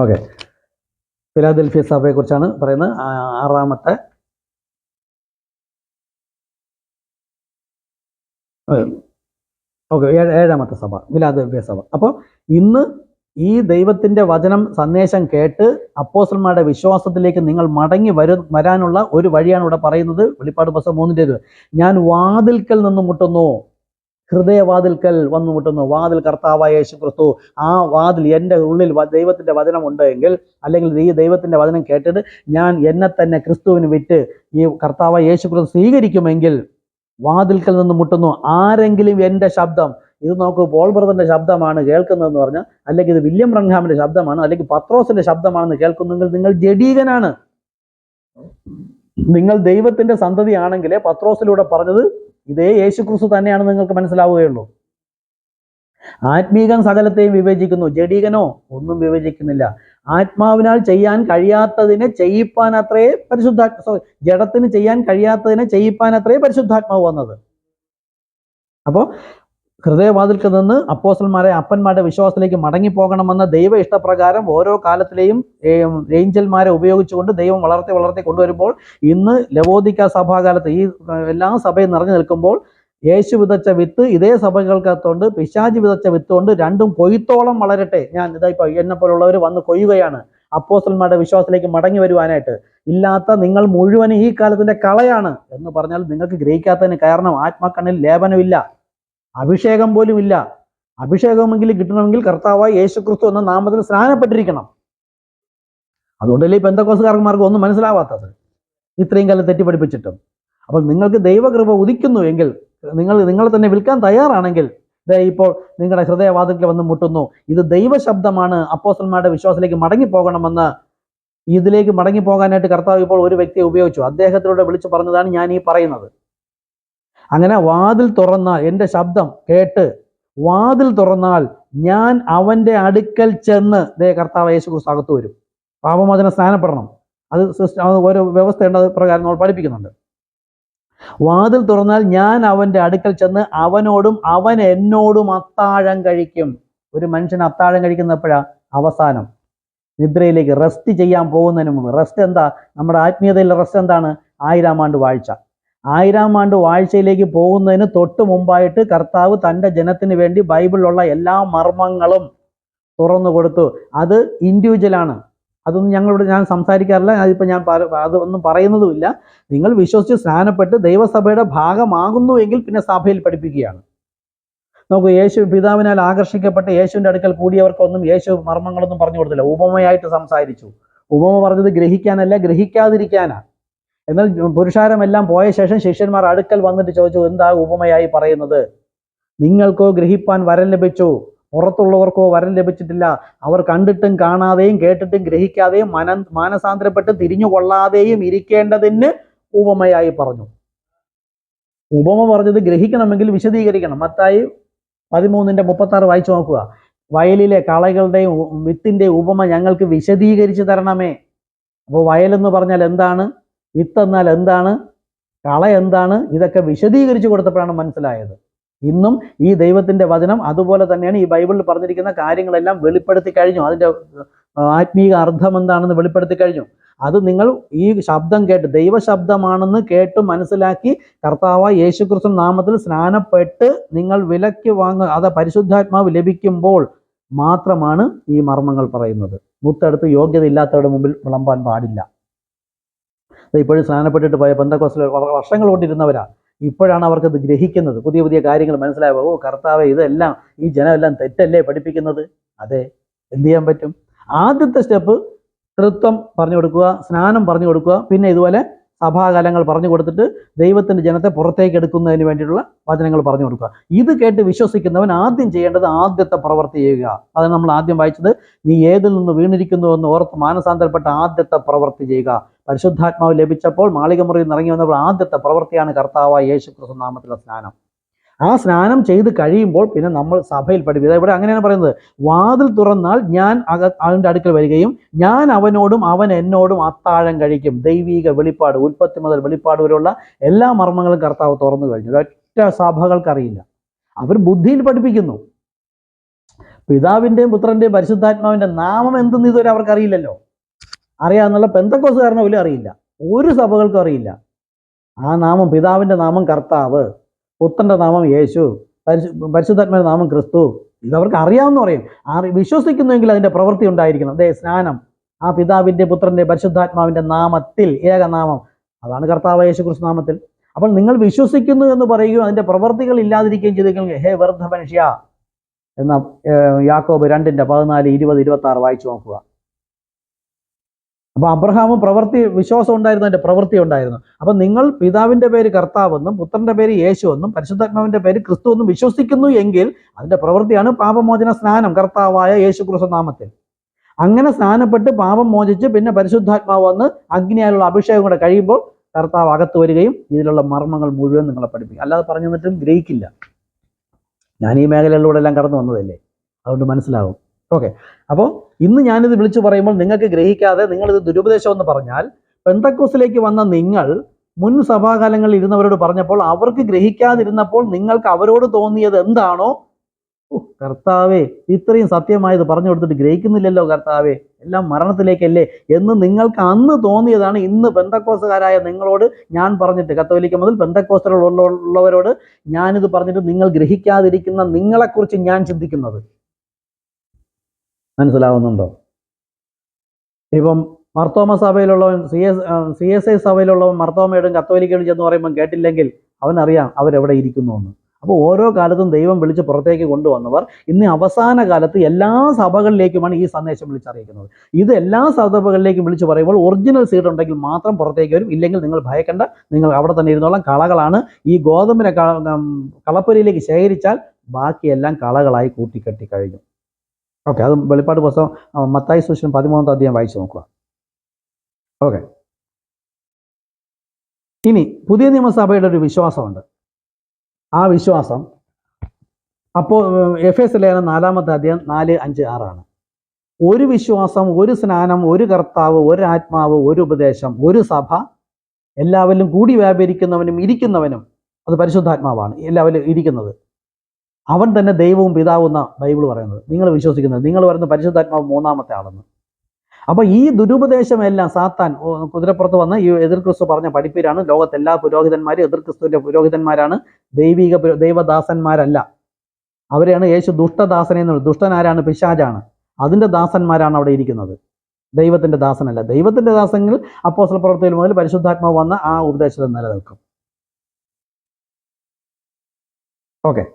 Okay, Philadelphia സഭയെക്കുറിച്ചാണ് പറയുന്നത്. ആറാമത്തെ ഏഴാമത്തെ സഭ ഫിലാദൽഫിയ സഭ. അപ്പോൾ ഇന്ന് ഈ ദൈവത്തിൻ്റെ വചനം സന്ദേശം കേട്ട് അപ്പോസ്തലന്മാരുടെ വിശ്വാസത്തിലേക്ക് നിങ്ങൾ മടങ്ങി വരാനുള്ള ഒരു വഴിയാണ് ഇവിടെ പറയുന്നത്. വെളിപ്പാട് പുസ്തകം 3:20. ഞാൻ വാതിൽക്കൽ നിന്ന് മുട്ടുന്നു, ഹൃദയവാതിൽക്കൽ വന്നു മുട്ടുന്നു. വാതിൽ കർത്താവായ യേശു ക്രിസ്തു. ആ വാതിൽ എൻ്റെ ഉള്ളിൽ ദൈവത്തിൻ്റെ വചനം ഉണ്ട് എങ്കിൽ, അല്ലെങ്കിൽ ഈ ദൈവത്തിൻ്റെ വചനം കേട്ടിട്ട് ഞാൻ എന്നെ തന്നെ ക്രിസ്തുവിന് വിറ്റ് ഈ കർത്താവായ യേശു ക്രിസ്തു സ്വീകരിക്കുമെങ്കിൽ വാതിൽക്കൽ നിന്ന് മുട്ടുന്നു. ആരെങ്കിലും എൻ്റെ ശബ്ദം, ഇത് നോക്കൂ, പോൾ ബ്രദറിന്റെ ശബ്ദമാണ് കേൾക്കുന്നതെന്ന് പറഞ്ഞാൽ, അല്ലെങ്കിൽ ഇത് വില്യം ബ്രങ്ഹാമിന്റെ ശബ്ദമാണ്, അല്ലെങ്കിൽ പത്രോസിന്റെ ശബ്ദമാണെന്ന് കേൾക്കുന്നെങ്കിൽ നിങ്ങൾ ജഡീകനാണ്. നിങ്ങൾ ദൈവത്തിന്റെ സന്തതി ആണെങ്കിലേ പത്രോസിലൂടെ പറഞ്ഞത് ഇതേ യേശു ക്രിസ്തു തന്നെയാണെന്ന് നിങ്ങൾക്ക് മനസ്സിലാവുകയുള്ളൂ. ആത്മീകൻ സകലത്തെയും വിവേചിക്കുന്നു, ജഡീകനോ ഒന്നും വിവേചിക്കുന്നില്ല. ആത്മാവിനാൽ ചെയ്യാൻ കഴിയാത്തതിനെ ചെയ്യിപ്പാൻ അത്രേ ജഡത്തിന് ചെയ്യാൻ കഴിയാത്തതിനെ ചെയ്യിപ്പാൻ അത്രേ പരിശുദ്ധാത്മാവ് വന്നത്. അപ്പോൾ ഹൃദയവാതിൽക്ക് നിന്ന് അപ്പോസ്തലന്മാരെ അപ്പന്മാരുടെ വിശ്വാസത്തിലേക്ക് മടങ്ങിപ്പോകണമെന്ന ദൈവ ഇഷ്ടപ്രകാരം ഓരോ കാലത്തിലെയും ഏഞ്ചൽമാരെ ഉപയോഗിച്ചുകൊണ്ട് ദൈവം വളർത്തി കൊണ്ടുവരുമ്പോൾ, ഇന്ന് ലവോദിക്ക സഭാകാലത്ത് ഈ എല്ലാ സഭയും നിറഞ്ഞു നിൽക്കുമ്പോൾ യേശു വിതച്ച വിത്ത് ഇതേ സഭകൾക്കകത്തുണ്ട്, പിശാച് വിതച്ച വിത്ത് കൊണ്ട്. രണ്ടും കൊയ്ത്തോളം വളരട്ടെ. ഇതായിപ്പോൾ എന്നെ പോലുള്ളവർ വന്ന് കൊയ്യുകയാണ് അപ്പോസ്തലന്മാരുടെ വിശ്വാസത്തിലേക്ക് മടങ്ങി വരുവാനായിട്ട്. ഇല്ലാത്ത നിങ്ങൾ മുഴുവനും ഈ കാലത്തിന്റെ കളയാണ് എന്ന് പറഞ്ഞാൽ നിങ്ങൾക്ക് ഗ്രഹിക്കാത്തതിന് കാരണം ആത്മാക്കണ്ണിൽ ലേപനമില്ല, അഭിഷേകം പോലും ഇല്ല. അഭിഷേകമെങ്കിലും കിട്ടണമെങ്കിൽ കർത്താവായ യേശു ക്രിസ്തു എന്ന നാമത്തിൽ സ്നാനപ്പെട്ടിരിക്കണം. അതുകൊണ്ടല്ലേ ഈ പെന്തക്കോസ്തുകാരന്മാർക്ക് ഒന്നും മനസ്സിലാവാത്തത്, ഇത്രയും കാലം തെറ്റിപ്പഠിപ്പിച്ചിട്ടും. അപ്പോൾ നിങ്ങൾക്ക് ദൈവകൃപ ഉദിക്കുന്നു എങ്കിൽ, നിങ്ങളെ തന്നെ വിൽക്കാൻ തയ്യാറാണെങ്കിൽ, ഇപ്പോൾ നിങ്ങളുടെ ഹൃദയവാതിൽക്കൽ വന്ന് മുട്ടുന്നു, ഇത് ദൈവശബ്ദമാണ്, അപ്പോസ്തലന്മാരുടെ വിശ്വാസത്തിലേക്ക് മടങ്ങിപ്പോകണമെന്ന്. ഇതിലേക്ക് മടങ്ങിപ്പോകാനായിട്ട് കർത്താവ് ഇപ്പോൾ ഒരു വ്യക്തിയെ ഉപയോഗിച്ചു. അദ്ദേഹത്തിലൂടെ വിളിച്ചു പറഞ്ഞതാണ് ഞാൻ ഈ പറയുന്നത്. അങ്ങനെ വാതിൽ തുറന്നാൽ, എൻ്റെ ശബ്ദം കേട്ട് വാതിൽ തുറന്നാൽ ഞാൻ അവൻ്റെ അടുക്കൽ ചെന്ന്, കർത്താവ് യേശു ക്രിസ്തു അകത്ത് വരും. പാപമോചനം സ്നാനപ്പെടണം, അത് ഓരോ വ്യവസ്ഥയുണ്ട്, അത് പ്രകാരം നമ്മൾ പഠിപ്പിക്കുന്നുണ്ട്. വാതിൽ തുറന്നാൽ ഞാൻ അവൻ്റെ അടുക്കൽ ചെന്ന് അവനോടും അവൻ എന്നോടും അത്താഴം കഴിക്കും. ഒരു മനുഷ്യൻ അത്താഴം കഴിക്കുന്ന എപ്പോഴാ? അവസാനം നിദ്രയിലേക്ക് റെസ്റ്റ് ചെയ്യാൻ പോകുന്നതിന് മുമ്പ്. റെസ്റ്റ് എന്താ? നമ്മുടെ ആത്മീയതയിലെ റെസ്റ്റ് എന്താണ്? 1000 ആണ്ട് വാഴ്ച. 1000 ആണ്ട് വാഴ്ചയിലേക്ക് പോകുന്നതിന് തൊട്ട് മുമ്പായിട്ട് കർത്താവ് തൻ്റെ ജനത്തിന് വേണ്ടി ബൈബിളിലുള്ള എല്ലാ മർമ്മങ്ങളും തുറന്നു കൊടുത്തു. അത് ഇൻഡിവിജ്വലാണ്. അതൊന്നും ഞാൻ സംസാരിക്കാറില്ല, അതിപ്പോൾ അതൊന്നും പറയുന്നതുമില്ല. നിങ്ങൾ വിശ്വസിച്ച് സ്നാനപ്പെട്ട് ദൈവസഭയുടെ ഭാഗമാകുന്നു എങ്കിൽ പിന്നെ സഭയിൽ പഠിപ്പിക്കുകയാണ്. നമുക്ക് യേശു പിതാവിനാൽ ആകർഷിക്കപ്പെട്ട് യേശുവിൻ്റെ അടുക്കൽ കൂടിയവർക്കൊന്നും യേശു മർമ്മങ്ങളൊന്നും പറഞ്ഞു കൊടുത്തില്ല, ഉപമയായിട്ട് സംസാരിച്ചു. ഉപമ പറഞ്ഞത് ഗ്രഹിക്കാനല്ല, ഗ്രഹിക്കാതിരിക്കാനാ. എന്നാൽ പുരുഷാരമെല്ലാം പോയ ശേഷം ശിഷ്യന്മാർ അടുക്കൽ വന്നിട്ട് ചോദിച്ചു, എന്താ ഉപമയായി പറയുന്നത്? നിങ്ങൾക്കോ ഗ്രഹിപ്പാൻ വരം ലഭിച്ചു, പുറത്തുള്ളവർക്കോ വരം ലഭിച്ചിട്ടില്ല. അവർ കണ്ടിട്ടും കാണാതെയും കേട്ടിട്ടും ഗ്രഹിക്കാതെയും മാനസാന്തരപ്പെട്ട് തിരിഞ്ഞുകൊള്ളാതെയും ഇരിക്കേണ്ടതിന് ഉപമയായി പറഞ്ഞു. ഉപമ പറഞ്ഞത് ഗ്രഹിക്കണമെങ്കിൽ വിശദീകരിക്കണം. മത്തായി 13:36 വായിച്ചു നോക്കുക. വയലിലെ കളകളുടെയും വിത്തിൻ്റെ ഉപമ ഞങ്ങൾക്ക് വിശദീകരിച്ച് തരണമേ. അപ്പോൾ വയലെന്ന് പറഞ്ഞാൽ എന്താണ്, വിത്ത് എന്നാൽ എന്താണ്, കള എന്താണ്, ഇതൊക്കെ വിശദീകരിച്ച് കൊടുത്തപ്പോഴാണ് മനസ്സിലായത്. ഇന്നും ഈ ദൈവത്തിൻ്റെ വചനം അതുപോലെ തന്നെയാണ്. ഈ ബൈബിളിൽ പറഞ്ഞിരിക്കുന്ന കാര്യങ്ങളെല്ലാം വെളിപ്പെടുത്തി കഴിഞ്ഞു. അതിൻ്റെ ആത്മീക അർത്ഥം എന്താണെന്ന് വെളിപ്പെടുത്തി കഴിഞ്ഞു. അത് നിങ്ങൾ ഈ ശബ്ദം കേട്ട്, ദൈവശബ്ദമാണെന്ന് കേട്ട് മനസ്സിലാക്കി കർത്താവായ യേശു ക്രിസ്തു നാമത്തിൽ സ്നാനപ്പെട്ട് നിങ്ങൾ വിലയ്ക്ക് അത് പരിശുദ്ധാത്മാവ് ലഭിക്കുമ്പോൾ മാത്രമാണ് ഈ മർമ്മങ്ങൾ പറയുന്നത്. മുത്തെടുത്ത് യോഗ്യത ഇല്ലാത്തവരുടെ മുമ്പിൽ വിളമ്പാൻ പാടില്ല. ഇപ്പോഴും സ്നാനപ്പെട്ടിട്ട് പോയ പെന്തക്കോസ്തിൽ വർഷങ്ങൾ കൊണ്ടിരുന്നവരാ. ഇപ്പോഴാണ് അവർക്കത് ഗ്രഹിക്കുന്നത്, പുതിയ പുതിയ കാര്യങ്ങൾ മനസ്സിലാവുക. ഓ കർത്താവേ, ഇതെല്ലാം ഈ ജനമെല്ലാം തെറ്റല്ലേ പഠിപ്പിക്കുന്നത്? അതെ, എന്ത് ചെയ്യാൻ പറ്റും? ആദ്യത്തെ സ്റ്റെപ്പ് തൃത്വം പറഞ്ഞു കൊടുക്കുക, സ്നാനം പറഞ്ഞു കൊടുക്കുക, പിന്നെ ഇതുപോലെ സഭാകാലങ്ങൾ പറഞ്ഞു കൊടുത്തിട്ട് ദൈവത്തിൻ്റെ ജനത്തെ പുറത്തേക്ക് എടുക്കുന്നതിന് വേണ്ടിയിട്ടുള്ള വചനങ്ങൾ പറഞ്ഞു കൊടുക്കുക. ഇത് കേട്ട് വിശ്വസിക്കുന്നവൻ ആദ്യം ചെയ്യേണ്ടത് ആദ്യത്തെ പ്രവൃത്തി ചെയ്യുക. അതാണ് നമ്മൾ ആദ്യം വായിച്ചത്. നീ ഏതിൽ നിന്ന് വീണിരിക്കുന്നു എന്ന് ഓർത്ത് മാനസാന്തരപ്പെട്ട ആദ്യത്തെ പ്രവൃത്തി ചെയ്യുക. പരിശുദ്ധാത്മാവ് ലഭിച്ചപ്പോൾ മാളികമുറിയിൽ നിന്ന് ഇറങ്ങി വന്നപ്പോൾ ആദ്യത്തെ പ്രവൃത്തിയാണ് കർത്താവായ യേശു ക്രിസ്തു നാമത്തിലുള്ള സ്നാനം. ആ സ്നാനം ചെയ്ത് കഴിയുമ്പോൾ പിന്നെ നമ്മൾ സഭയിൽ പഠിപ്പിക്കുക. ഇവിടെ അങ്ങനെയാണ് പറയുന്നത്, വാതിൽ തുറന്നാൽ ഞാൻ അവൻ്റെ അടുക്കൽ വരികയും ഞാൻ അവനോടും അവൻ എന്നോടും അത്താഴം കഴിക്കും. ദൈവീക വെളിപ്പാട്, ഉൽപ്പത്തി മുതൽ വെളിപ്പാട് വരെയുള്ള എല്ലാ മർമ്മങ്ങളും കർത്താവ് തുറന്നു കഴിഞ്ഞു. ഒറ്റ സഭകൾക്കറിയില്ല, അവർ ബുദ്ധിയിൽ പഠിപ്പിക്കുന്നു. പിതാവിൻ്റെയും പുത്രൻ്റെയും പരിശുദ്ധാത്മാവിൻ്റെ നാമം എന്തെന്ന് ഇതുവരെ അവർക്ക് അറിയില്ലല്ലോ. അറിയാമെന്നുള്ള പെന്തക്കോസ്തുകാരന് പോലും അറിയില്ല, ഒരു സഭകൾക്കും അറിയില്ല. ആ നാമം, പിതാവിൻ്റെ നാമം കർത്താവ്, പുത്രൻ്റെ നാമം യേശു, പരിശുദ്ധാത്മാവിൻ്റെ നാമം ക്രിസ്തു, ഇതവർക്ക് അറിയാമെന്ന് പറയും. വിശ്വസിക്കുന്നുവെങ്കിൽ അതിൻ്റെ പ്രവൃത്തി ഉണ്ടായിരിക്കണം. അതേ സ്നാനം, ആ പിതാവിൻ്റെ പുത്രൻ്റെ പരിശുദ്ധാത്മാവിൻ്റെ നാമത്തിൽ, ഏകനാമം, അതാണ് കർത്താവ് യേശു ക്രിസ്തു നാമത്തിൽ. അപ്പോൾ നിങ്ങൾ വിശ്വസിക്കുന്നു എന്ന് പറയുകയും അതിൻ്റെ പ്രവൃത്തികൾ ഇല്ലാതിരിക്കുകയും ചെയ്തെങ്കിൽ ഹേ വ്യർത്ഥ മനുഷ്യ എന്ന യാക്കോബ് 2:14, 20, 26 വായിച്ചു നോക്കുക. അപ്പൊ അബ്രഹാമും വിശ്വാസം ഉണ്ടായിരുന്നു, അതിന്റെ പ്രവൃത്തി ഉണ്ടായിരുന്നു. അപ്പൊ നിങ്ങൾ പിതാവിന്റെ പേര് കർത്താവെന്നും പുത്രന്റെ പേര് യേശു എന്നും പരിശുദ്ധാത്മാവിന്റെ പേര് ക്രിസ്തു എന്നും വിശ്വസിക്കുന്നു എങ്കിൽ അതിന്റെ പ്രവൃത്തിയാണ് പാപമോചന സ്നാനം കർത്താവായ യേശു ക്രിസ്തു നാമത്തിൽ. അങ്ങനെ സ്നാനപ്പെട്ട് പാപം മോചിച്ച് പിന്നെ പരിശുദ്ധാത്മാവ് വന്ന് അഗ്നിയാലുള്ള അഭിഷേകം കൂടെ കഴിയുമ്പോൾ കർത്താവ് അകത്ത് വരികയും ഇതിലുള്ള മർമ്മങ്ങൾ മുഴുവൻ നിങ്ങളെ പഠിപ്പിക്കും. അല്ലാതെ പറഞ്ഞു തന്നിട്ടും ഗ്രഹിക്കില്ല. ഞാൻ ഈ മേഖലകളിലൂടെ എല്ലാം കടന്നു വന്നതല്ലേ, അതുകൊണ്ട് മനസ്സിലാവും. ഓക്കെ, അപ്പോൾ ഇന്ന് ഞാനിത് വിളിച്ചു പറയുമ്പോൾ നിങ്ങൾക്ക് ഗ്രഹിക്കാതെ നിങ്ങളിത് ദുരുപദേശം എന്ന് പറഞ്ഞാൽ, പെന്തക്കോസ്തിലേക്ക് വന്ന നിങ്ങൾ മുൻ സഭാകാലങ്ങളിൽ ഇരുന്നവരോട് പറഞ്ഞപ്പോൾ അവർക്ക് ഗ്രഹിക്കാതിരുന്നപ്പോൾ നിങ്ങൾക്ക് അവരോട് തോന്നിയത് എന്താണോ, കർത്താവേ ഇത്രയും സത്യമായത് പറഞ്ഞു കൊടുത്തിട്ട് ഗ്രഹിക്കുന്നില്ലല്ലോ കർത്താവേ, എല്ലാം മരണത്തിലേക്കല്ലേ എന്ന് നിങ്ങൾക്ക് അന്ന് തോന്നിയതാണ് ഇന്ന് പെന്തക്കോസ്തുകാരായ നിങ്ങളോട് ഞാൻ പറഞ്ഞിട്ട്, കത്തോലിക്ക മുതൽ പെന്തക്കോസ്തിലുള്ളവരോട് ഞാനിത് പറഞ്ഞിട്ട് നിങ്ങൾ ഗ്രഹിക്കാതിരിക്കുന്ന നിങ്ങളെക്കുറിച്ച് ഞാൻ ചിന്തിക്കുന്നത്. മനസ്സിലാവുന്നുണ്ടോ? ഇപ്പം മർത്തോമ സഭയിലുള്ളവൻ CSI സഭയിലുള്ളവൻ മർത്തോമയോടും കത്തോലിക്കയോടും ചെന്ന് പറയുമ്പോൾ കേട്ടില്ലെങ്കിൽ അവനറിയാം അവരെവിടെ ഇരിക്കുന്നു എന്ന്. അപ്പോൾ ഓരോ കാലത്തും ദൈവം വിളിച്ച് പുറത്തേക്ക് കൊണ്ടുവന്നവർ ഇന്ന് അവസാന കാലത്ത് എല്ലാ സഭകളിലേക്കുമാണ് ഈ സന്ദേശം വിളിച്ചറിയിക്കുന്നത്. ഇത് എല്ലാ സഭകളിലേക്കും വിളിച്ച് പറയുമ്പോൾ ഒറിജിനൽ സീഡ് ഉണ്ടെങ്കിൽ മാത്രം പുറത്തേക്ക് വരും, ഇല്ലെങ്കിൽ നിങ്ങൾ ഭയക്കണ്ട, നിങ്ങൾ അവിടെ തന്നെ ഇരുന്നോളാം. കളകളാണ്. ഈ ഗോതമ്പിനെ കളപ്പുരയിലേക്ക് ശേഖരിച്ചാൽ ബാക്കിയെല്ലാം കളകളായി കൂട്ടിക്കെട്ടി കഴിഞ്ഞു. ഓക്കെ, അത് വെളിപ്പാട് പുസ്തകം മത്തായി സുവിശേഷം 13-ാം അധ്യായം വായിച്ചു നോക്കുക. ഓക്കെ, ഇനി പുതിയ നിയമസഭയുടെ ഒരു വിശ്വാസമുണ്ട്. ആ വിശ്വാസം അപ്പോൾ എഫേസ്യ ലേഖനം 4-ാമത്തെ അധ്യായം 4, 5, 6 ഒരു വിശ്വാസം, ഒരു സ്നാനം, ഒരു കർത്താവ്, ഒരു ആത്മാവ്, ഒരു ഉപദേശം, ഒരു സഭ, എല്ലാവരിലും കൂടി വ്യാപരിക്കുന്നവനും ഇരിക്കുന്നവനും, അത് പരിശുദ്ധാത്മാവാണ് എല്ലാവരും ഇരിക്കുന്നത്. അവൻ തന്നെ ദൈവവും പിതാവും എന്ന ബൈബിൾ പറയുന്നത്. നിങ്ങൾ വിശ്വസിക്കുന്നത്, നിങ്ങൾ പറയുന്ന പരിശുദ്ധാത്മാവ് 3-ാമത്തെ ആളെന്ന്. അപ്പൊ ഈ ദുരുപദേശമെല്ലാം സാത്താൻ കുതിരപ്പുറത്ത് വന്ന് ഈ എതിർ ക്രിസ്തു പറഞ്ഞ പഠിപ്പിലാണ്. ലോകത്തെല്ലാ പുരോഹിതന്മാരും എതിർ ക്രിസ്തുവിന്റെ പുരോഹിതന്മാരാണ്, ദൈവദാസന്മാരല്ല. അവരെയാണ് യേശു ദുഷ്ടദാസനെ എന്നുള്ളത്. ദുഷ്ടനാരാണ്? പിശാചാണ്. അതിന്റെ ദാസന്മാരാണ് അവിടെ ഇരിക്കുന്നത്, ദൈവത്തിന്റെ ദാസനല്ല. ദൈവത്തിന്റെ ദാസങ്ങൾ അപ്പോസ്തല പ്രവൃത്തിയിൽ മുതൽ പരിശുദ്ധാത്മാവ് വന്ന ആ ഉപദേശത്തിൽ നിലനിൽക്കും. ഓക്കെ,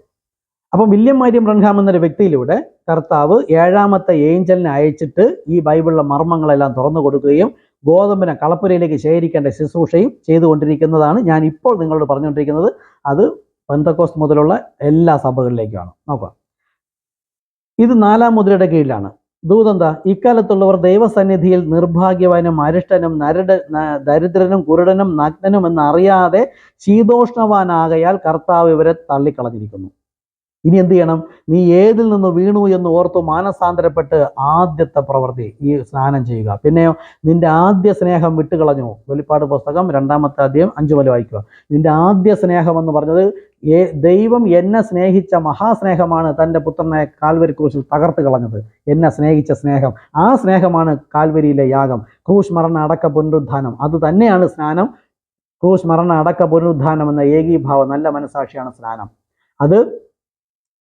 അപ്പം വില്യം മരിയം ബ്രൻഹാം എന്നൊരു വ്യക്തിയിലൂടെ കർത്താവ് 7-ാമത്തെ ഏഞ്ചലിനെ അയച്ചിട്ട് ഈ ബൈബിളിലെ മർമ്മങ്ങളെല്ലാം തുറന്നു കൊടുക്കുകയും ഗോതമ്പിനെ കളപ്പുരയിലേക്ക് ശേഖരിക്കേണ്ട ശുശ്രൂഷയും ചെയ്തുകൊണ്ടിരിക്കുന്നതാണ് ഞാൻ ഇപ്പോൾ നിങ്ങളോട് പറഞ്ഞുകൊണ്ടിരിക്കുന്നത്. അത് പെന്തക്കോസ്ത് മുതലുള്ള എല്ലാ സഭകളിലേക്കുമാണ്. നോക്കുക, ഇത് 4-ാം മുദ്രയുടെ കീഴിലാണ്. ദൂതെന്താ? ഇക്കാലത്തുള്ളവർ ദൈവസന്നിധിയിൽ നിർഭാഗ്യവാനും അരിഷ്ടനും ദരിദ്രനും കുരുടനും നഗ്നനും എന്നറിയാതെ ശീതോഷ്ണവാനാകയാൽ കർത്താവ് ഇവരെ തള്ളിക്കളഞ്ഞിരിക്കുന്നു. ഇനി എന്ത് ചെയ്യണം? നീ ഏതിൽ നിന്ന് വീണു എന്ന് ഓർത്തു മാനസാന്തരപ്പെട്ട് ആദ്യത്തെ പ്രവൃത്തി ഈ സ്നാനം ചെയ്യുക. പിന്നെയോ നിന്റെ ആദ്യ സ്നേഹം വിട്ടുകളഞ്ഞു. വെളിപ്പാട് പുസ്തകം 2-ാമത്തെ അധ്യായം 5 മുതൽ വായിക്കുക. നിന്റെ ആദ്യ സ്നേഹം എന്ന് പറഞ്ഞത് ദൈവം എന്നെ സ്നേഹിച്ച മഹാസ്നേഹമാണ് തൻ്റെ പുത്രനെ കാൽവരി ക്രൂശിൽ തകർത്ത് കളഞ്ഞത്. എന്നെ സ്നേഹിച്ച സ്നേഹം, ആ സ്നേഹമാണ് കാൽവരിയിലെ യാഗം. ക്രൂശ് മരണ അടക്ക പുനരുദ്ധാനം, അത് തന്നെയാണ് സ്നാനം. ക്രൂശ് മരണ അടക്ക പുനരുദ്ധാനം എന്ന ഏകീഭാവം, നല്ല മനസാക്ഷിയാണ് സ്നാനം. അത്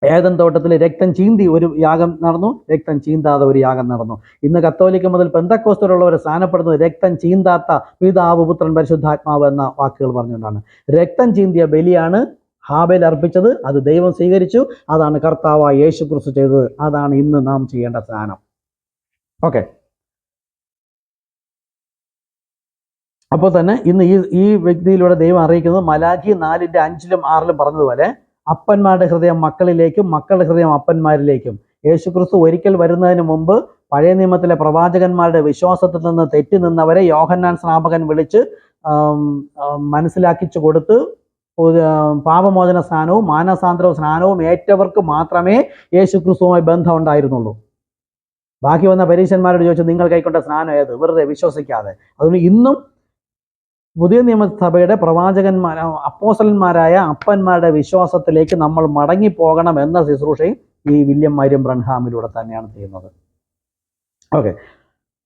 ഏദൻ തോട്ടത്തിൽ രക്തം ചീന്തി ഒരു യാഗം നടന്നു, രക്തം ചീന്താതെ ഒരു യാഗം നടന്നു. ഇന്ന് കത്തോലിക്ക മുതൽ പെന്തക്കോസ്തിലുള്ളവർ സ്നാനപ്പെടുന്നത് രക്തം ചീന്താത്ത പിതാവ് പുത്രൻ പരിശുദ്ധാത്മാവ് എന്ന വാക്കുകൾ പറഞ്ഞുകൊണ്ടാണ്. രക്തം ചീന്തിയ ബലിയാണ് ഹാബേൽ അർപ്പിച്ചത്, അത് ദൈവം സ്വീകരിച്ചു. അതാണ് കർത്താവായ യേശു ക്രിസ്തു ചെയ്തത്. അതാണ് ഇന്ന് നാം ചെയ്യേണ്ട സ്നാനം. ഓക്കെ, അപ്പോൾ തന്നെ ഇന്ന് ഈ വ്യക്തിയിലൂടെ ദൈവം അറിയിക്കുന്നത് മലാഖി 4-ന്റെ 5-ലും 6-ലും പറഞ്ഞതുപോലെ അപ്പന്മാരുടെ ഹൃദയം മക്കളിലേക്കും മക്കളുടെ ഹൃദയം അപ്പന്മാരിലേക്കും. യേശുക്രിസ്തു ഒരിക്കൽ വരുന്നതിന് മുമ്പ് പഴയ നിയമത്തിലെ പ്രവാചകന്മാരുടെ വിശ്വാസത്തിൽ നിന്ന് തെറ്റി നിന്നവരെ യോഹന്നാൻ സ്നാപകൻ വിളിച്ച് മനസ്സിലാക്കിച്ചു കൊടുത്ത് പാപമോചന സ്നാനവും മാനസാന്തര സ്നാനവും ഏറ്റവർക്ക് മാത്രമേ യേശുക്രിസ്തുവുമായി ബന്ധം ഉണ്ടായിരുന്നുള്ളൂ. ബാക്കി വന്ന പരീശന്മാരോട് ചോദിച്ചു, നിങ്ങൾ കൈക്കൊണ്ട സ്നാനം ഏത്? വെറുതെ വിശ്വസിക്കാതെ. അതുകൊണ്ട് ഇന്നും പുതിയ നിയമസഭയുടെ അപ്പോസ്തലന്മാരായ അപ്പന്മാരുടെ വിശ്വാസത്തിലേക്ക് നമ്മൾ മടങ്ങിപ്പോകണം എന്ന ശുശ്രൂഷയും ഈ വില്യം മരിയം ബ്രൺഹാമിലൂടെ തന്നെയാണ് ചെയ്യുന്നത്. ഓക്കെ,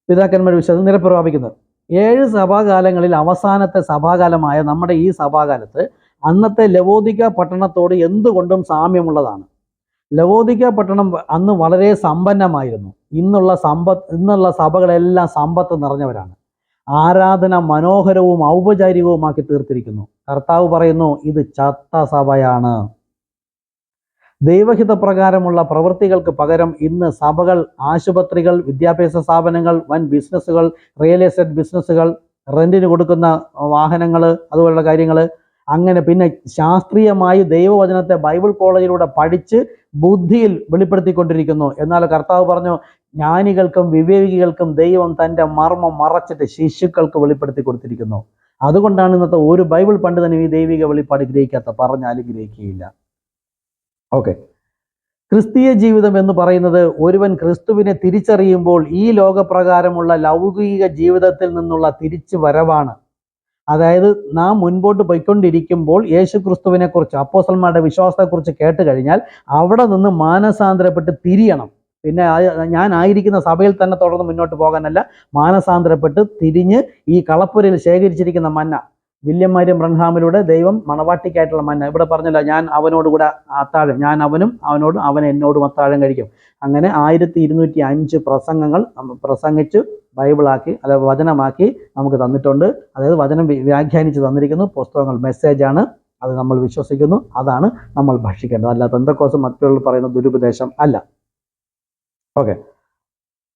പിതാക്കന്മാരുടെ വിശ്വാസം നിരപ്രവാപിക്കുന്നത് 7 സഭാകാലങ്ങളിൽ അവസാനത്തെ സഭാകാലമായ നമ്മുടെ ഈ സഭാകാലത്ത് അന്നത്തെ ലവോദിക്ക പട്ടണത്തോട് എന്തുകൊണ്ടും സാമ്യമുള്ളതാണ്. ലവോദിക്ക പട്ടണം അന്ന് വളരെ സമ്പന്നമായിരുന്നു. ഇന്നുള്ള സഭകളെല്ലാം സമ്പത്ത് നിറഞ്ഞവരാണ്. ആരാധന മനോഹരവും ഔപചാരികവുമാക്കി തീർത്തിരിക്കുന്നു. കർത്താവ് പറയുന്നു, ഇത് ചത്ത സഭയാണ്. ദൈവഹിത പ്രകാരമുള്ള പ്രവൃത്തികൾക്ക് പകരം ഇന്ന് സഭകൾ, ആശുപത്രികൾ, വിദ്യാഭ്യാസ സ്ഥാപനങ്ങൾ, വൻ ബിസിനസ്സുകൾ, റിയൽ എസ്റ്റേറ്റ് ബിസിനസ്സുകൾ, റെന്റിന് കൊടുക്കുന്ന വാഹനങ്ങൾ, അതുപോലുള്ള കാര്യങ്ങൾ, അങ്ങനെ പിന്നെ ശാസ്ത്രീയമായി ദൈവവചനത്തെ ബൈബിൾ കോളേജിലൂടെ പഠിച്ച് ബുദ്ധിയിൽ വെളിപ്പെടുത്തിക്കൊണ്ടിരിക്കുന്നു. എന്നാൽ കർത്താവ് പറഞ്ഞു, ജ്ഞാനികൾക്കും വിവേകികൾക്കും ദൈവം തൻ്റെ മർമ്മം മറച്ചിട്ട് ശിശുക്കൾക്ക് വെളിപ്പെടുത്തി കൊടുത്തിരിക്കുന്നു. അതുകൊണ്ടാണ് ഇന്നത്തെ ഒരു ബൈബിൾ പണ്ഡിതനും ഈ ദൈവിക വെളിപ്പാട് ഗ്രഹിക്കാത്ത, പറഞ്ഞാലും ഗ്രഹിക്കുകയില്ല. ഓക്കെ, ക്രിസ്തീയ ജീവിതം എന്ന് പറയുന്നത് ഒരുവൻ ക്രിസ്തുവിനെ തിരിച്ചറിയുമ്പോൾ ഈ ലോകപ്രകാരമുള്ള ലൗകിക ജീവിതത്തിൽ നിന്നുള്ള തിരിച്ചു വരവാണ്. അതായത് നാം മുൻപോട്ട് പോയിക്കൊണ്ടിരിക്കുമ്പോൾ യേശു ക്രിസ്തുവിനെ കുറിച്ച്, അപ്പോസ്തലന്മാരുടെ വിശ്വാസത്തെക്കുറിച്ച് കേട്ട് കഴിഞ്ഞാൽ അവിടെ നിന്ന് മാനസാന്തരപ്പെട്ട് തിരിയണം. പിന്നെ ഞാൻ ആയിരിക്കുന്ന സഭയിൽ തന്നെ തുടർന്ന് മുന്നോട്ട് പോകാനല്ല, മാനസാന്തരപ്പെട്ട് തിരിഞ്ഞ് ഈ കളപ്പുരയിൽ ശേഖരിച്ചിരിക്കുന്ന മന്ന, വില്യം മരിയം ബ്രൺഹാമിലൂടെ ദൈവം മണവാട്ടിക്കായിട്ടുള്ള മന്ന, ഇവിടെ പറഞ്ഞല്ലോ, ഞാൻ അവനോട് കൂടെ അത്താഴം, ഞാൻ അവനും അവനോടും അവൻ എന്നോടും അത്താഴം കഴിക്കും. അങ്ങനെ 1205 പ്രസംഗങ്ങൾ പ്രസംഗിച്ച് ബൈബിളാക്കി, അല്ല വചനമാക്കി നമുക്ക് തന്നിട്ടുണ്ട്. അതായത് വചനം വ്യാഖ്യാനിച്ച് തന്നിരിക്കുന്നു. പുസ്തകങ്ങൾ മെസ്സേജാണ്, അത് നമ്മൾ വിശ്വസിക്കുന്നു, അതാണ് നമ്മൾ ഭക്ഷിക്കേണ്ടത്. അല്ല പെന്തക്കോസ്ത് മറ്റുള്ളവർ പറയുന്ന ദുരുപദേശം അല്ല. ഓക്കെ,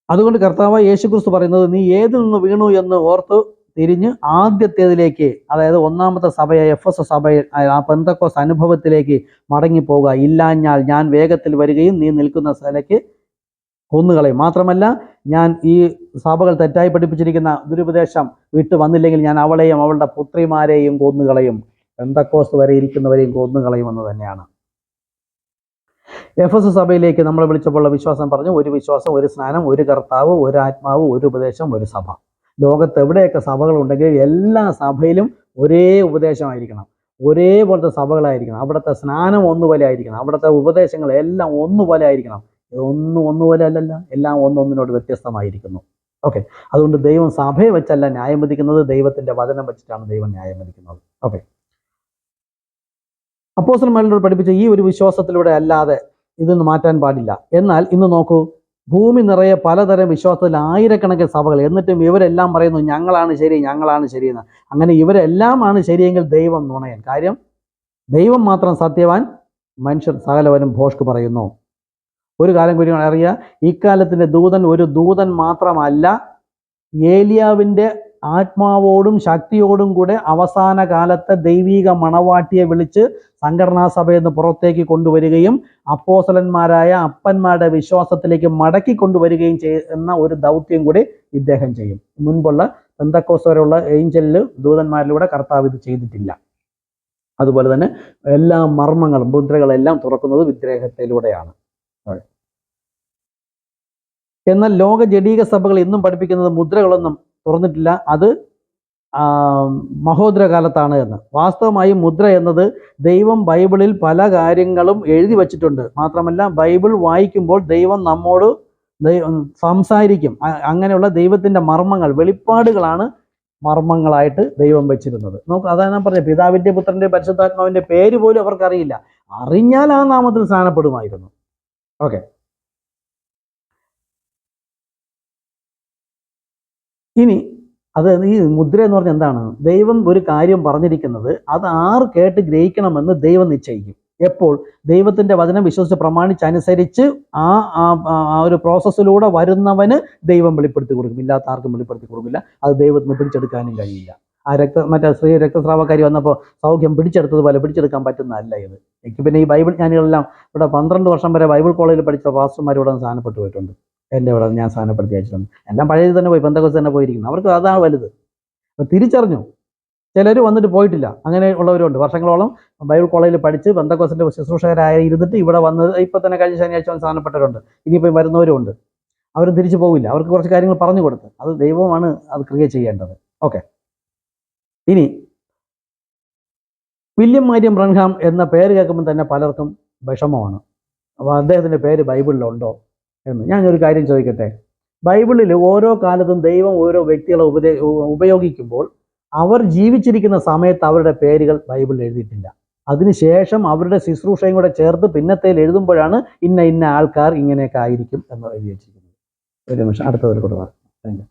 അതുകൊണ്ട് കർത്താവ് യേശുക്രിസ്തു പറയുന്നത്, നീ ഏതിൽ നിന്ന് വീണു എന്ന് ഓർത്ത് തിരിഞ്ഞ് ആദ്യത്തേതിലേക്ക്, അതായത് ഒന്നാമത്തെ സഭയായ എഫെസ സഭയിൽ ആ പെന്തക്കോസ്ത് അനുഭവത്തിലേക്ക് മടങ്ങിപ്പോവുക. ഇല്ലാഞ്ഞാൽ ഞാൻ വേഗത്തിൽ വരികയും നീ നിൽക്കുന്ന സ്ഥലയ്ക്ക് കൊന്നുകളയും. മാത്രമല്ല, ഞാൻ ഈ സഭകൾ തെറ്റായി പഠിപ്പിച്ചിരിക്കുന്ന ദുരുപദേശം വിട്ടു വന്നില്ലെങ്കിൽ ഞാൻ അവളെയും അവളുടെ പുത്രിമാരെയും കൊന്നുകളയും. പെന്തക്കോസ്ത് വരെ ഇരിക്കുന്നവരെയും കൊന്നുകളയുമെന്ന് തന്നെയാണ്. എഫെസ സഭയിലേക്ക് നമ്മളെ വിളിച്ചപ്പോൾ വിശ്വാസം പറഞ്ഞു, ഒരു വിശ്വാസം, ഒരു സ്നാനം, ഒരു കർത്താവ്, ഒരു ആത്മാവ്, ഒരു ഉപദേശം, ഒരു സഭ. ലോകത്ത് എവിടെയൊക്കെ സഭകളുണ്ടെങ്കിൽ എല്ലാ സഭയിലും ഒരേ ഉപദേശമായിരിക്കണം, ഒരേപോലത്തെ സഭകളായിരിക്കണം. അവിടുത്തെ സ്നാനം ഒന്നുപോലെ ആയിരിക്കണം, അവിടുത്തെ ഉപദേശങ്ങൾ എല്ലാം ഒന്നുപോലെ ആയിരിക്കണം. ഒന്നുപോലെ അല്ലല്ല, എല്ലാം ഒന്നൊന്നിനോട് വ്യത്യസ്തമായിരിക്കുന്നു. ഓക്കെ, അതുകൊണ്ട് ദൈവം സഭയെ വെച്ചല്ല ന്യായം വിധിക്കുന്നത്, ദൈവത്തിന്റെ വചനം വെച്ചിട്ടാണ് ദൈവം ന്യായം വിധിക്കുന്നത്. ഓക്കെ, അപ്പോസ്തലന്മാരോട് പഠിപ്പിച്ച ഈ ഒരു വിശ്വാസത്തിലൂടെ അല്ലാതെ ഇതൊന്നും മാറ്റാൻ പാടില്ല. എന്നാൽ ഇന്ന് നോക്കൂ, ഭൂമി നിറയെ പലതരം വിശ്വാസത്തിൽ ആയിരക്കണക്കിന് സഭകൾ, എന്നിട്ടും ഇവരെല്ലാം പറയുന്നു ഞങ്ങളാണ് ശരി, ഞങ്ങളാണ് ശരിയെന്ന്. അങ്ങനെ ഇവരെല്ലാം ആണ് ശരിയെങ്കിൽ ദൈവം നുണയൻ. കാര്യം ദൈവം മാത്രം സത്യവാൻ, മനുഷ്യർ സകലവനും ഭോഷ്ക് പറയുന്നു. ഒരു കാര്യം കൂടി അറിയുക, ഇക്കാലത്തിന്റെ ദൂതൻ ഒരു ദൂതൻ മാത്രമല്ല, ഏലിയാവിൻ്റെ ആത്മാവോടും ശക്തിയോടും കൂടെ അവസാന കാലത്തെ ദൈവീക മണവാട്ടിയെ വിളിച്ച് സംഘടനാ സഭയെന്ന് പുറത്തേക്ക് കൊണ്ടുവരികയും അപ്പോസ്തലന്മാരായ അപ്പന്മാരുടെ വിശ്വാസത്തിലേക്ക് മടക്കി കൊണ്ടുവരികയും ചെയ്യുന്ന ഒരു ദൗത്യം കൂടി ഇദ്ദേഹം ചെയ്യും. മുൻപുള്ള പെന്തക്കോസ്ത് വരെയുള്ള ഏഞ്ചലിൽ ദൂതന്മാരിലൂടെ കർത്താവ് ഇത് ചെയ്തിട്ടില്ല. അതുപോലെ തന്നെ എല്ലാ മർമ്മങ്ങളും മുദ്രകളെല്ലാം തുറക്കുന്നത് വിഗ്രഹത്തിലൂടെയാണ്. എന്നാൽ ലോക ജഡീക സഭകൾ ഇന്നും പഠിപ്പിക്കുന്നത് മുദ്രകളൊന്നും തുറന്നിട്ടില്ല, അത് മഹോദര കാലത്താണ് എന്ന്. വാസ്തവമായി മുദ്ര എന്നത് ദൈവം ബൈബിളിൽ പല കാര്യങ്ങളും എഴുതി വച്ചിട്ടുണ്ട്. മാത്രമല്ല, ബൈബിൾ വായിക്കുമ്പോൾ ദൈവം നമ്മോട് സംസാരിക്കും. അങ്ങനെയുള്ള ദൈവത്തിന്റെ മർമ്മങ്ങൾ, വെളിപ്പാടുകളാണ് മർമ്മങ്ങളായിട്ട് ദൈവം വെച്ചിരുന്നത്. നോക്ക്, അതാണ് ഞാൻ പറഞ്ഞത്, പിതാവിന്റെ പുത്രന്റെ പരിശുദ്ധാത്മാവിന്റെ പേര് പോലും അവർക്കറിയില്ല. അറിഞ്ഞാൽ ആ നാമത്തിൽ സ്നാനപ്പെടുമായിരുന്നു. ഓക്കെ, ഇനി അത് ഈ മുദ്ര എന്ന് പറഞ്ഞാൽ എന്താണ്? ദൈവം ഒരു കാര്യം പറഞ്ഞിരിക്കുന്നത് അത് ആർ കേട്ട് ഗ്രഹിക്കണമെന്ന് ദൈവം നിശ്ചയിക്കും. എപ്പോൾ? ദൈവത്തിന്റെ വചനം വിശ്വസിച്ച് പ്രമാണിച്ചനുസരിച്ച് ആ ഒരു പ്രോസസ്സിലൂടെ വരുന്നവന് ദൈവം വെളിപ്പെടുത്തി കൊടുക്കും, ഇല്ലാത്ത ആർക്കും വെളിപ്പെടുത്തി കൊടുക്കില്ല. അത് ദൈവത്തിന് പിടിച്ചെടുക്കാനും കഴിയില്ല. ആ മറ്റേ സ്ത്രീ രക്തസ്രാവക്കാരി വന്നപ്പോൾ സൗഖ്യം പിടിച്ചെടുത്തതുപോലെ പിടിച്ചെടുക്കാൻ പറ്റുന്നതല്ല ഇത്. എനിക്ക് പിന്നെ ഈ ബൈബിൾ ജ്ഞാനികളെല്ലാം ഇവിടെ 12 വർഷം വരെ ബൈബിൾ കോളേജിൽ പഠിച്ച പാസ്റ്റർമാർ ഇവിടെ സ്ഥാനപ്പെട്ടു പോയിട്ടുണ്ട്. എൻ്റെ ഇവിടെ ഞാൻ സ്ഥാനപ്പെടുത്തി അയച്ചിട്ടുണ്ട്. എല്ലാം പഴയത് തന്നെ പോയി, പെന്തക്കോസ്ത് തന്നെ പോയിരിക്കുന്നു. അവർക്ക് അതാണ് വലുത്. അപ്പോൾ തിരിച്ചറിഞ്ഞു. ചിലർ വന്നിട്ട് പോയിട്ടില്ല, അങ്ങനെ ഉള്ളവരുണ്ട്. വർഷങ്ങളോളം ബൈബിൾ കോളേജിൽ പഠിച്ച് പെന്തക്കോസ്തിന്റെ ശുശ്രൂഷകരായി ഇരുന്നിട്ട് ഇവിടെ വന്നത് ഇപ്പം തന്നെ കഴിഞ്ഞ ശനിയാഴ്ച സ്ഥാനപ്പെട്ടവരുണ്ട്. ഇനിയിപ്പോൾ വരുന്നവരുമുണ്ട്. അവരും തിരിച്ചു പോകില്ല. അവർക്ക് കുറച്ച് കാര്യങ്ങൾ പറഞ്ഞു കൊടുത്ത്, അത് ദൈവമാണ് അത് ക്രിയ ചെയ്യേണ്ടത്. ഓക്കെ, ഇനി വില്യം മരിയം ബ്രൺഹാം എന്ന പേര് കേൾക്കുമ്പോൾ തന്നെ പലർക്കും വിഷമമാണ്. അപ്പോൾ അദ്ദേഹത്തിൻ്റെ പേര് ബൈബിളിലുണ്ടോ എന്ന് ഞാനൊരു കാര്യം ചോദിക്കട്ടെ. ബൈബിളിൽ ഓരോ കാലത്തും ദൈവം ഓരോ വ്യക്തികളെ ഉപയോഗിക്കുമ്പോൾ അവർ ജീവിച്ചിരിക്കുന്ന സമയത്ത് അവരുടെ പേരുകൾ ബൈബിളിൽ എഴുതിയിട്ടില്ല. അതിനുശേഷം അവരുടെ ശുശ്രൂഷയും കൂടെ ചേർത്ത് പിന്നത്തേൽ എഴുതുമ്പോഴാണ് ഇന്ന ഇന്ന ആൾക്കാർ ഇങ്ങനെയൊക്കെ ആയിരിക്കും എന്ന് എഴുതി വെച്ചിരിക്കുന്നത്. ഒരു നിമിഷം അടുത്തതിൽ കൂടെ പറയാം.